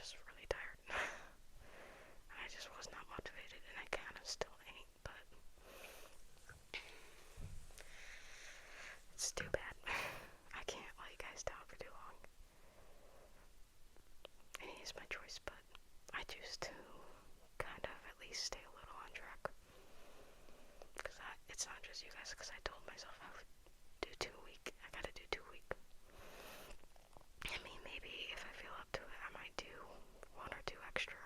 just really tired. I just was not motivated, and I kind of still ain't, but it's too bad. I can't let you guys down for too long. It is my choice, but I choose to kind of at least stay a little on track. Because it's not just you guys, because I told myself I would do 2 a week. I gotta do 2 a week. I mean, maybe if I feel up to it, I might do 1 or 2 extra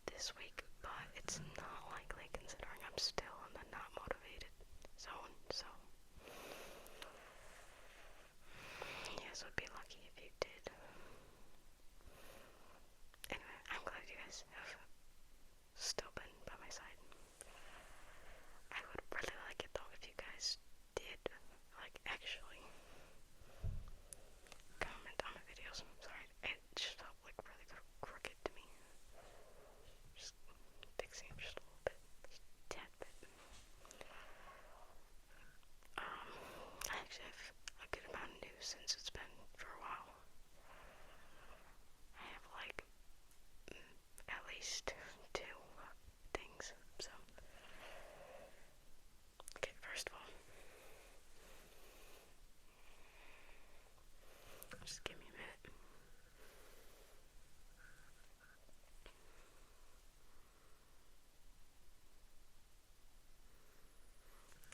this week, but it's not likely considering I'm still in the not motivated zone, so yes, would be lucky if you did. Anyway, I'm glad you guys have still been by my side. I would really like it though if you guys did, like, actually comment on my videos. Sorry, it just felt like really crooked to me. Just fixing it just a little bit, just a tad bit. I actually have a good amount of news since it's been for a while. I have like at least 2 things, so. Okay, first of all, just give me a minute.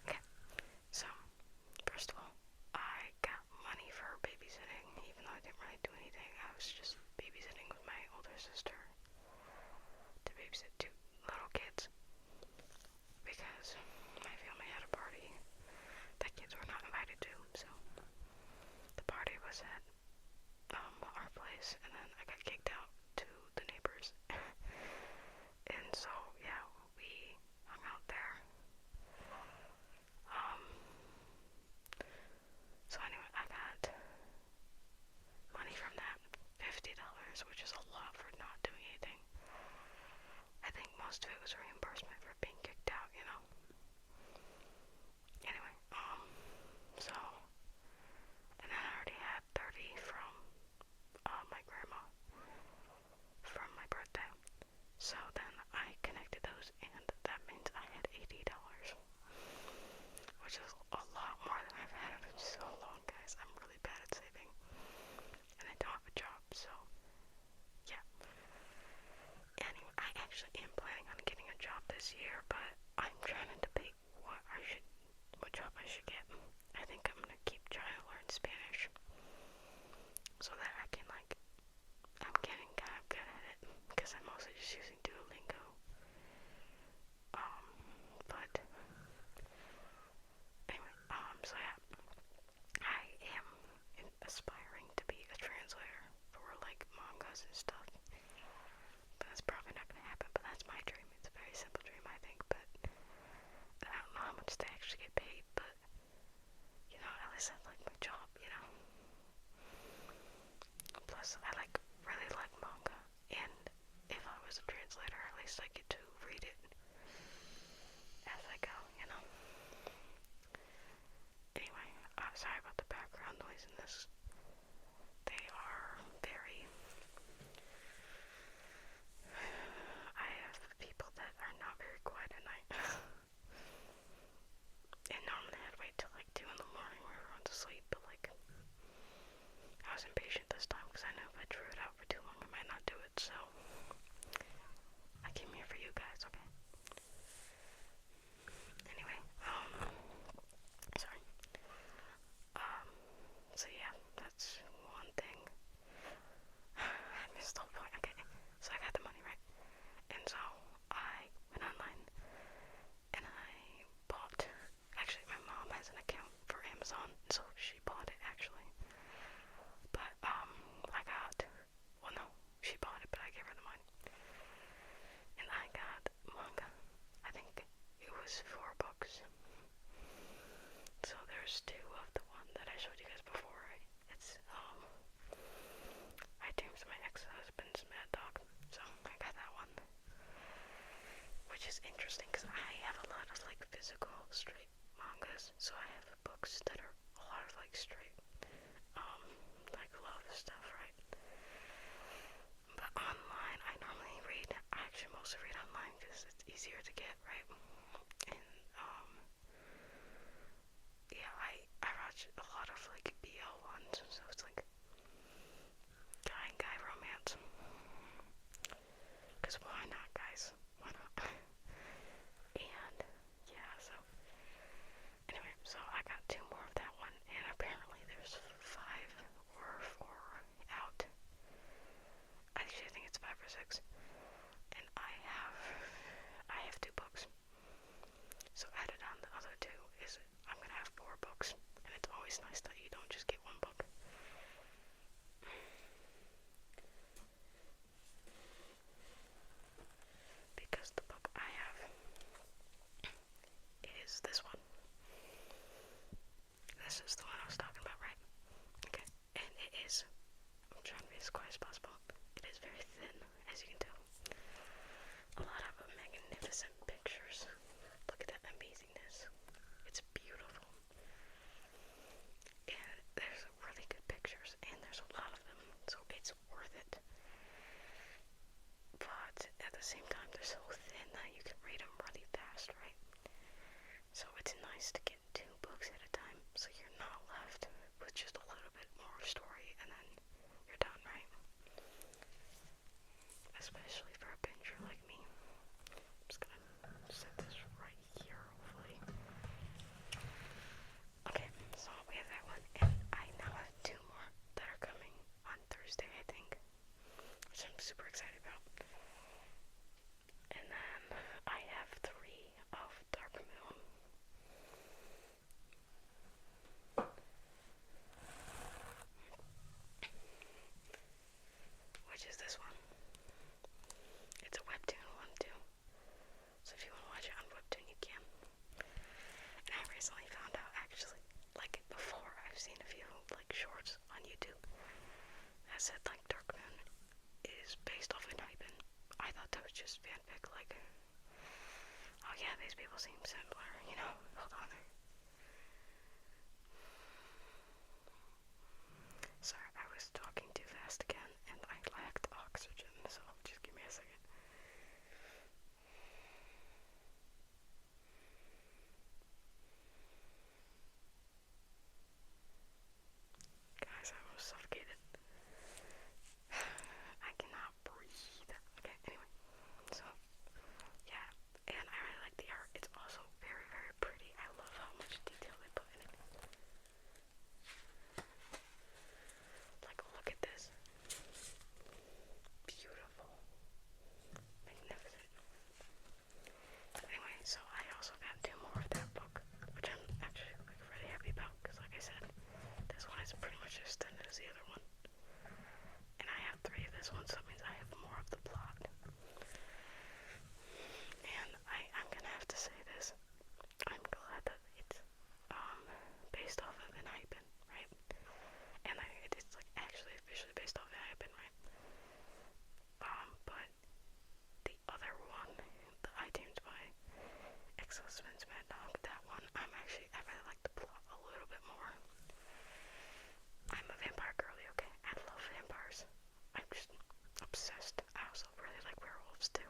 Okay, so, first of all, I got money for babysitting, even though I didn't really do anything. I was just babysitting with my older sister to babysit 2 little kids, because my family had a party that kids were not invited to, so the party was at our place, and then I got kicked out to the neighbors. And so, yeah, we hung out there. So anyway, I got money from that, $50, which is a lot for not doing anything. I think most of it was reimbursement for being kicked out, you know. Anyway, so, and then I already had 30 from my grandma from my birthday. So then I connected those, and that means I had $80, which is a lot more than I've had in so long, guys. I'm really bad at saving, and I don't have a job, so yeah. Anyway, I actually am planning on getting a job this year, but I'm trying to debate what job I should get. I think I'm gonna keep trying to learn Spanish, so that I can, like, I'm getting kind of good at it, because I'm mostly just using Duolingo. But anyway, so yeah, I am aspiring to be a translator for, like, mangas and stuff. But that's probably not gonna happen, but that's my dream. It's a very simple dream, I think, but I don't know how much they actually get paid, but, you know, at least I like my job, you know. Plus, I really like manga, and if I was a translator, at least I get to read it as I go, you know. Anyway, sorry about the background noise in this. They are very... I have people that are not very quiet at night. And normally I'd wait till like 2 in the morning when everyone's asleep, but like, I was impatient this time because I knew if I drew it out for too long I might not do it, so I came here for you guys, okay? Anyway, sorry. So yeah, that's one thing. I missed the whole point. Okay, so I got the money, right? And so I went online and I bought, actually my mom has an account for Amazon, so she bought it actually. But I got, well no, she bought it but I gave her the money. And I got manga. I think it was 4 books. So there's 2 of the one that I showed you guys before, right? It's I Dreams of My Ex-Husband's Mad Dog. So I got that one. Which is interesting because I have a lot of like physical straight mangas. So I have books that are a lot of like straight like love stuff, right? to read online because it's easier to get, right? And yeah, I watch a lot of like BL ones, so it's like guy and guy romance. Cause why not, guys? Why not? And yeah, so anyway, so I got 2 more of that one, and apparently there's 5 or 4 out. Actually, I think it's 5 or 6. And I have 2 books. So added on the other 2 is I'm gonna have 4 books, and it's always nice that you don't just get 1 book. Because the book I have is this one. This is the one I was talking about, right? Okay. And it is, I'm trying to be as quiet as possible. It is very thin, as you can tell. A lot of magnificent pictures. Look at that amazingness. It's beautiful. And there's really good pictures, and there's a lot of them, so it's worth it. But at the same time, they're so thin that you can read them really fast, right? So it's nice to get 2 books at a time, so you're not left with just a little bit more story, and then you're done, right? Especially for a binger like me. I'm just gonna set this right here, hopefully. Okay, so we have that one, and I now have 2 more that are coming on Thursday, I think, which I'm super excited about. And then I have 3 of Dark Moon. Which is this one. It's a webtoon one too. So if you want to watch it on webtoon, you can. And I recently found out, actually, like before, I've seen a few like shorts on YouTube that said like Dark Moon is based off of Hypen. I thought that was just fanfic, like, oh yeah, these people seem similar, you know. Hold on. Sorry, I was talking too fast again, and I lacked oxygen, so just give me a second. Guys, I almost suffocated. I cannot breathe. Okay, anyway. So, yeah. And I really like the art. It's also very, very pretty. I love how much detail they put in it. Like, look at this. Beautiful. Magnificent. Anyway, so I also got 2 more of that book, which I'm actually like really happy about, because like I said, this one is pretty much as thin as the other one. And I have 3 of this one, so that means I have more of the plot. And I'm gonna have to say this. I'm glad that it's based off of Hypen, right? And I think it's like actually officially based off of Hypen, right? But the other one, the iTunes by Ex-Husband's Mad Dog, that one I really like the plot a little bit more. I'm a vampire girly, okay? I love vampires. I'm just obsessed. I also really like werewolves too.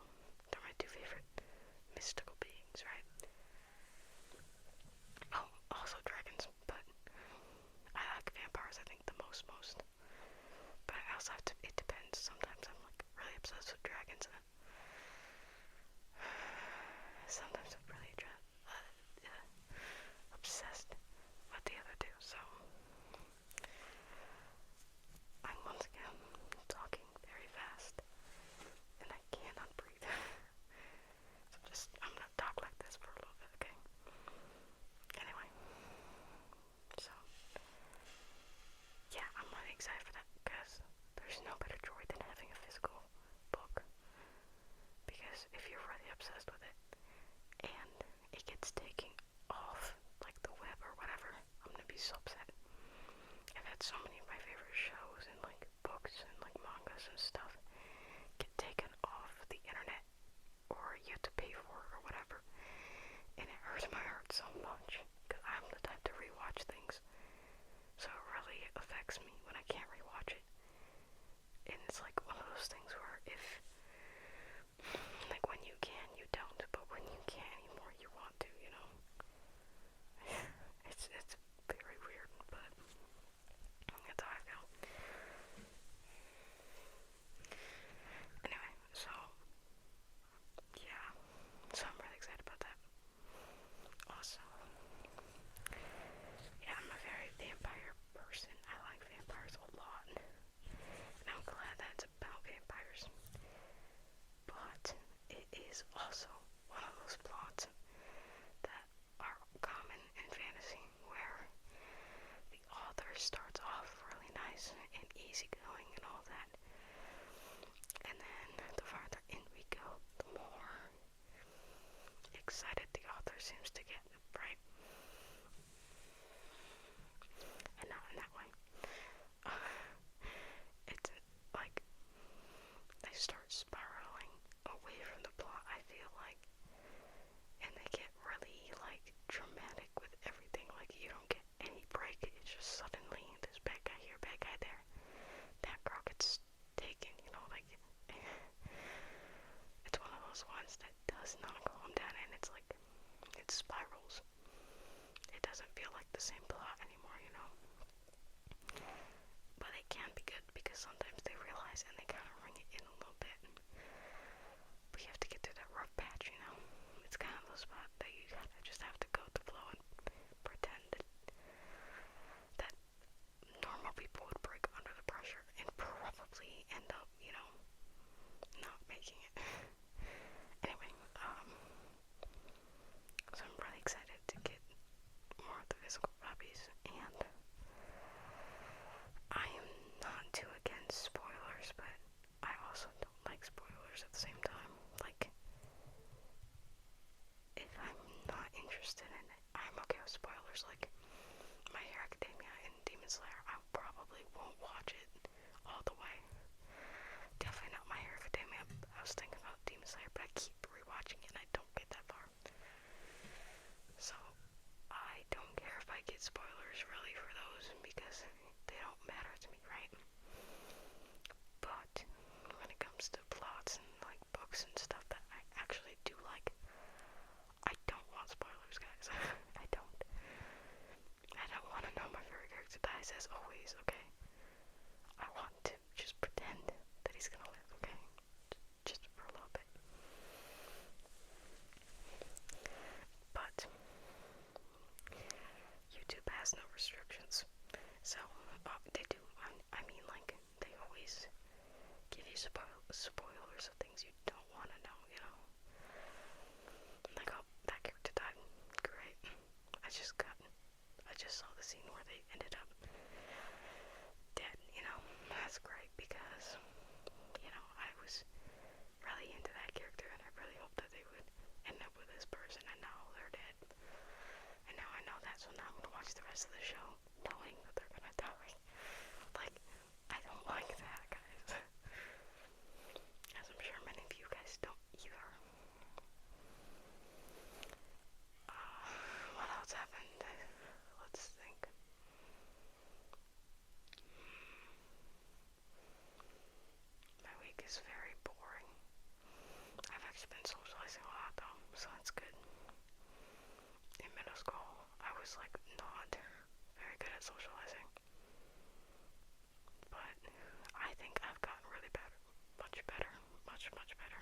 They're my 2 favorite mystical beings, right? Oh, also dragons, but I like vampires, I think, the most. But I also have to, it depends. Sometimes I'm like really obsessed with dragons, and sometimes I'm really obsessed with the other 2, so I'm once again talking very fast, and I cannot breathe. So I'm gonna talk like this for a little bit, okay? Anyway, so, yeah, I'm really excited for that, because there's no better joy than having a physical book, because if you're really obsessed with it, and it gets taken off, like the web or whatever, I'm gonna be so upset. I've had so many of my favorite shows and like books and like mangas and stuff get taken off the internet, or you have to pay for it or whatever, and it hurts my heart so much, because I'm the type to rewatch things, so it really affects me when I can't rewatch it. And it's like one of those things where if, like, when starts off really nice and easygoing and all that. And then the farther in we go, the more excited the author seems to get, right? And not in that way. It's like they start spiraling away from the plot, I feel like. And they get really, like, dramatic with everything. Like, you don't get any break. It's just suddenly this bad guy here, bad guy there. That girl gets taken, you know, like, it's one of those ones that does not calm down, and it's like, it spirals. It doesn't feel like the same plot anymore, you know? But it can be good, because sometimes they realize and they kind of ring it in a little bit. But you have to get through that rough patch, you know? It's kind of the spot that you kind of just have to go with the flow and pretend that normal people would break under the pressure and probably end up, you know, not making it. Anyway, so I'm really excited to get more of the physical copies, and I am not too against spoilers, but I also don't like spoilers at the same time. Like, if I'm not interested in it, I'm okay with spoilers. Like, My Hero Academia and Demon Slayer, I probably won't watch it all the way. Definitely not My Hero Academia. I was thinking about Demon Slayer, but I keep rewatching it and I don't get that far. So, I don't care if I get spoilers really for those, because they don't matter to me, right? But when it comes to plots and like books and stuff that I actually do like, I don't want spoilers, guys. I don't. I don't want to know my favorite character dies, as always, okay? I want to just pretend that he's gonna live, okay? Just for a little bit. But YouTube has no restrictions. So, they do. I mean, like, they always give you spoilers of things you don't want to know, you know? Like, oh, that character died. Great. I just saw the scene where they ended up dead, you know? That's great, because, you know, I was really into that character, and I really hoped that they would end up with this person, and now they're dead. And now I know that, so now I'm gonna watch the rest of the show knowing that they're gonna die. Like, I don't like that, guys. As I'm sure many of you guys don't either. What else happened? Let's think. My week is very boring. I've actually been socializing a lot though, so that's good. In middle school, I was like not very good at socializing. But I think I've gotten really better. Much better. Much, much better.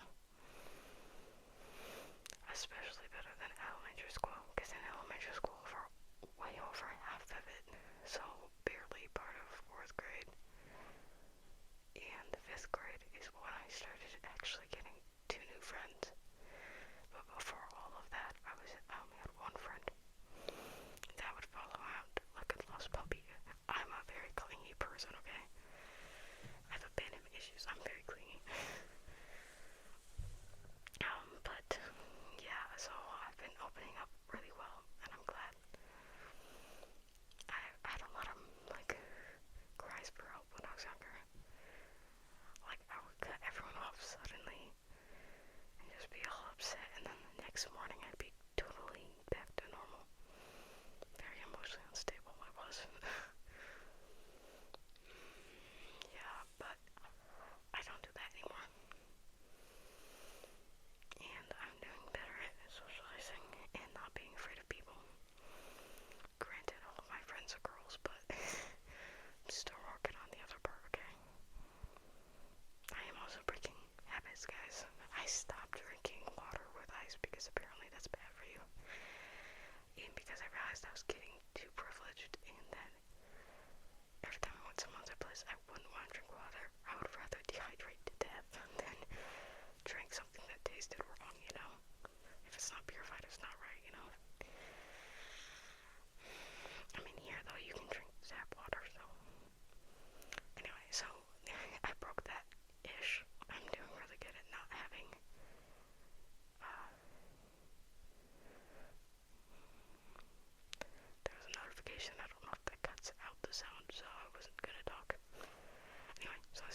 Especially better than elementary school, because in elementary school for way over half of it, so barely part of 4th grade and 5th grade is when I started actually getting 2 new friends. But before all of that, I only had 1 friend that would follow out like a lost puppy. I'm a very clingy person, okay? I have abandonment issues. I'm very clingy. But yeah, so I've been opening up really well, and I'm glad. I had a lot of like cries for help when I was younger. Like, I would cut everyone off suddenly and just be all upset, and then the next morning I'd be totally back to normal. Very emotionally unstable I was. Yeah, but I don't do that anymore.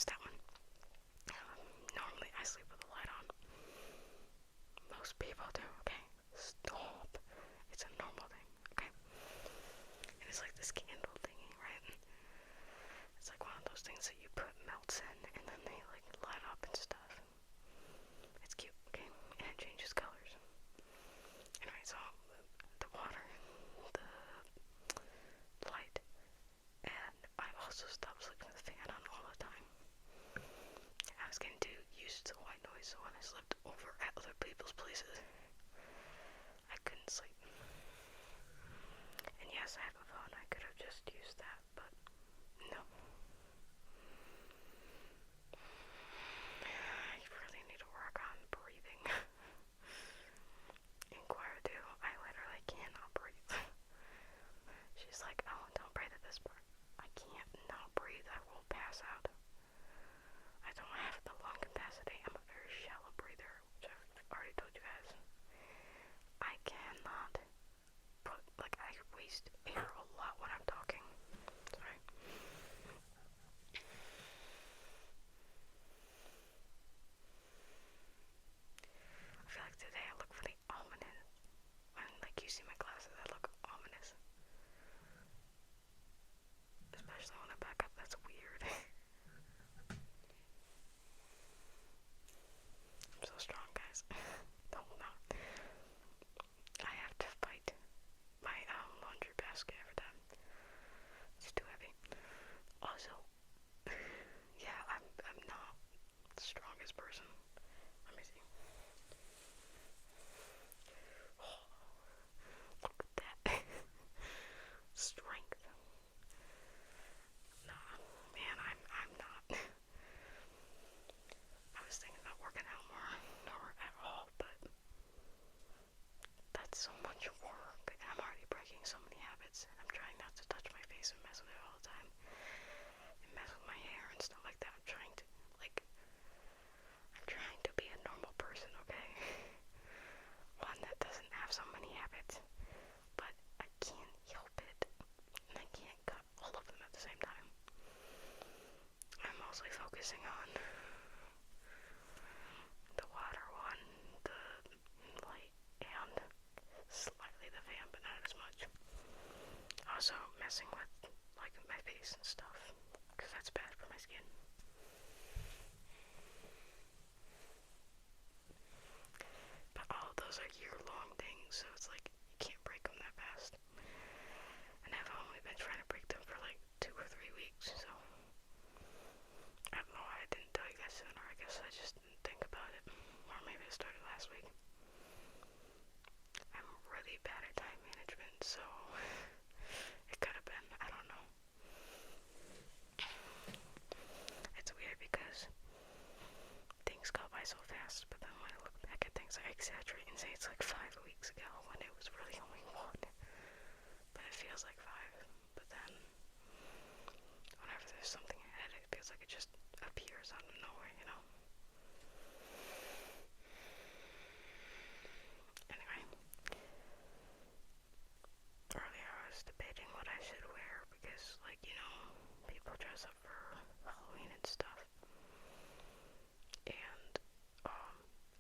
was that one. Normally I sleep with the light on. Most people do, okay? Stop. It's a normal thing, okay? And it's like this candle thingy, right? It's like one of those things that you put melts in and then they like light up and stuff. It's cute, okay? And it changes colors. Anyway, so the water, the light, and I also stopped sleeping with the fan on all the time. I was getting too used to white noise, so when I slept over at other people's places, I couldn't sleep. And yes, I have a phone. I could have just used that, but no. I really need to work on breathing. Inquire do. I literally cannot breathe. She's like, oh, don't breathe at this part. I can't not breathe. I will pass out. I don't have the lung capacity. I'm a very shallow breather, which I've already told you guys. I cannot put, like, I waste air a lot when I'm talking. Sorry. I feel like today I look really ominous. When, like, you see my glasses, I look ominous. Especially when I back up, that's weird. I'm so strong, guys. No, I'm not. I have to fight my laundry basket every time. It's too heavy. Also, yeah, I'm not the strongest person. Let me see. Oh, look at that. Strength. Nah, man, I'm not. I was thinking about working out more, or at all, but that's so much work, and I'm already breaking so many habits, and I'm trying not to touch my face and mess with it all the time, and mess with my hair and stuff like that. I'm trying to be a normal person, okay? One that doesn't have so many habits, but I can't help it, and I can't cut all of them at the same time. I'm mostly focusing on the water one, the light, and slightly the fan, but not as much. Also messing with, like, my face and stuff, because that's bad for my skin. But all of those are year-long things, so it's like, you can't break them that fast. And I've only been trying to break them for like 2 or 3 weeks, so I don't know why I didn't tell you guys sooner. I guess I just didn't think about it. Or maybe it started last week. I'm really bad at time management, so it could have been. I don't know. It's weird because things go by so fast, but then when I look back at things, I exaggerate and say it's like 5 weeks ago when it was really only 1. But it feels like 5. But then, whenever there's something ahead, it feels like it just appears out of nowhere, you know? Anyway, earlier I was debating what I should wear because, like, you know, people dress up for Halloween and stuff. And,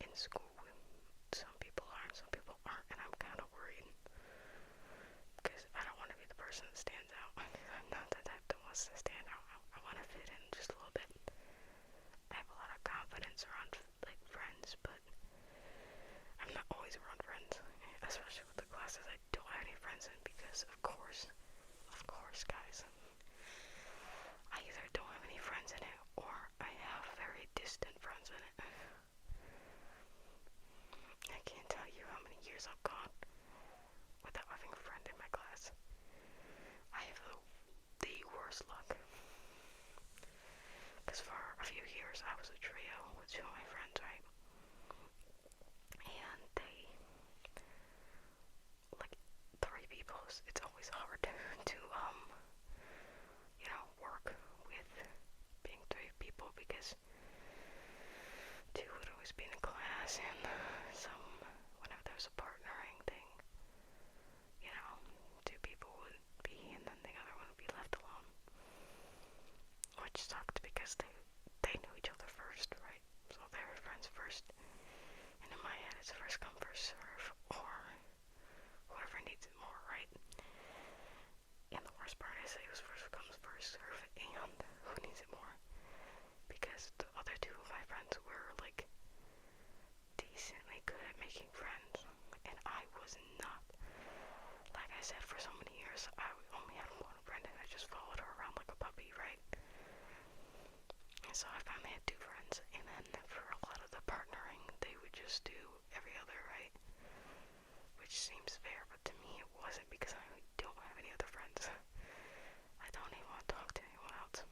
in school, some people are and some people aren't, and I'm kind of worried. Because I don't want to be the person that stands out. I'm not the type that wants to stand out. I want to fit in just a little bit. I have a lot of confidence around, like, friends, but I'm not always around friends. Especially with the classes I don't have any friends in because, of course, guys, I either don't have any friends in it or I have very distant friends in it. I can't tell you how many years I've gone without having a friend in my class. I have the worst luck. Because for a few years I was a trio with 2 of my friends, right? And they, like, 3 people, it's always hard to you know, work with being 3 people because 2 would always be in a class and whenever there's a partnering thing, you know, 2 people would be and then the other one would be left alone. Which sucked because they making friends, and I was not. Like I said, for so many years, I only had one friend, and I just followed her around like a puppy, right? And so I finally had two friends, and then for a lot of the partnering, they would just do every other, right? Which seems fair, but to me it wasn't, because I don't have any other friends. I don't even want to talk to anyone else.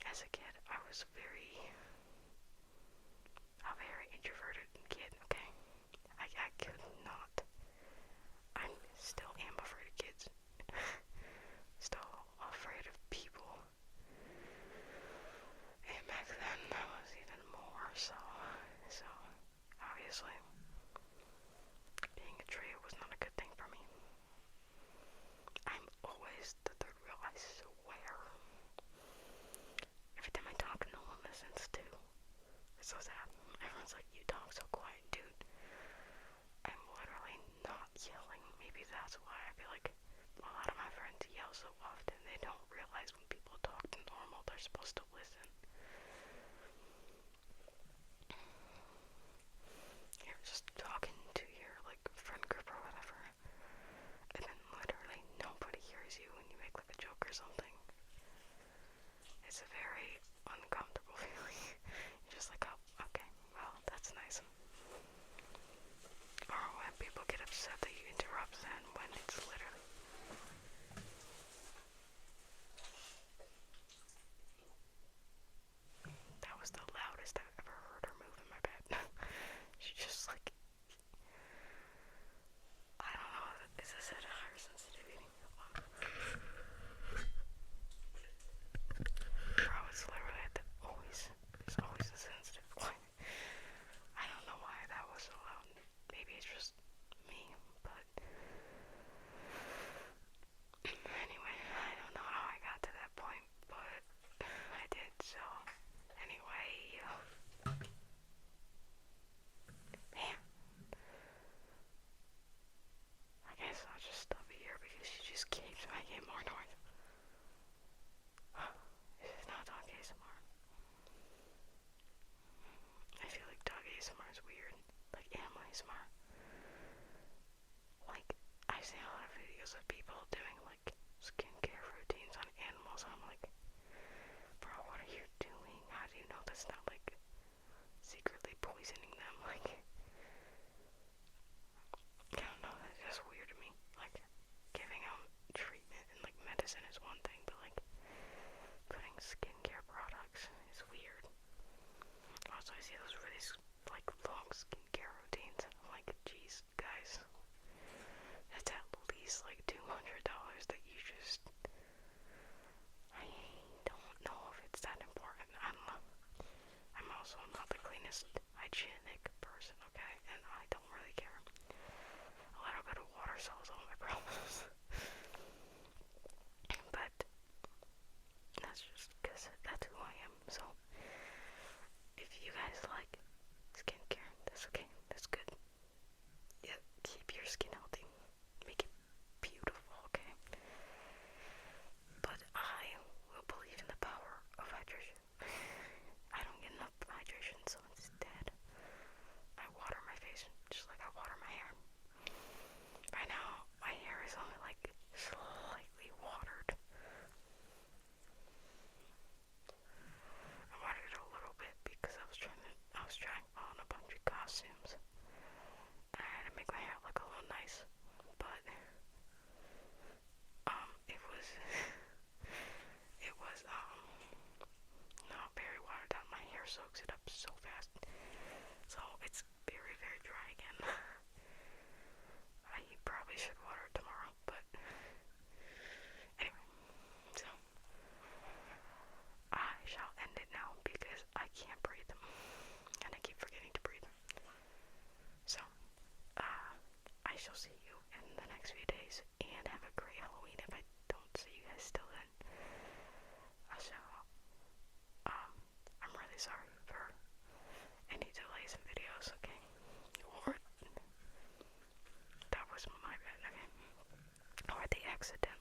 As a kid, I was a very introverted kid, okay? I could not. I still am afraid of kids. Still afraid of people. And back then, I was even more so. So, obviously, being a trio was not a good thing for me. I'm always the third wheel, I swear. Every time I talk, no one listens to. It's so sad. Everyone's like, you talk so quiet, dude. I'm literally not yelling. Maybe that's why I feel like a lot of my friends yell so often. They don't realize when people talk to normal, they're supposed to listen. You're just talking to your, like, friend group or whatever, and then literally nobody hears you when you make, like, a joke or something. It's a very uncomfortable feeling. You're just like, oh, okay, well, that's nice. Or when people get upset that you interrupt them when it's literally... That was the loudest I've ever heard her move in my bed. She just like... I don't know, is this at a higher sensitivity? Bro, it's literally at the it's always a sensitive point. I don't know why that was so loud. Maybe it's just me, but anyway, I don't know how I got to that point, but I did, so anyway, man, I guess I'll just stop here because she just keeps making more noise. This is not dog ASMR. I feel like dog ASMR is weird, like animal ASMR. Like, I've seen a lot of videos of people doing, like, skincare routines on animals, and I'm like, bro, what are you doing? How do you know that's not, like, secretly poisoning them? Like, I don't know, that's just weird to me. Like, giving out treatment and, like, medicine is one thing, but, like, putting skincare products is weird. Also, I see those really, like, long skincare routines, and I'm like, geez, guys. That's at least like $200 that you just... I don't know if it's that important. I don't know. I'm also not the cleanest hygienic person, okay? And I don't really care. A little bit of water solves all my problems. But that's just because that's who I am. So if you guys like skincare, that's okay. That's good. Yeah, keep your skin healthy. Make it beautiful, okay? But I will believe in the power of hydration. I don't get enough hydration, so instead, I water my face just like I water my hair. Right now, my hair is only like slightly watered. I watered it a little bit because I was trying on a bunch of costumes. I had to make my hair look a little nice, but it was not very watered down. My hair soaks it up so fast, so it's very, very dry again. I probably should water it tomorrow, but anyway, so I shall end it now because I can't breathe, and I keep forgetting to breathe. So, I shall see you in the next few days, and have a great Halloween if I don't see you guys still then. So, I'm really sorry for any delays in videos, okay? Or, that was my bad, okay? Or the accidental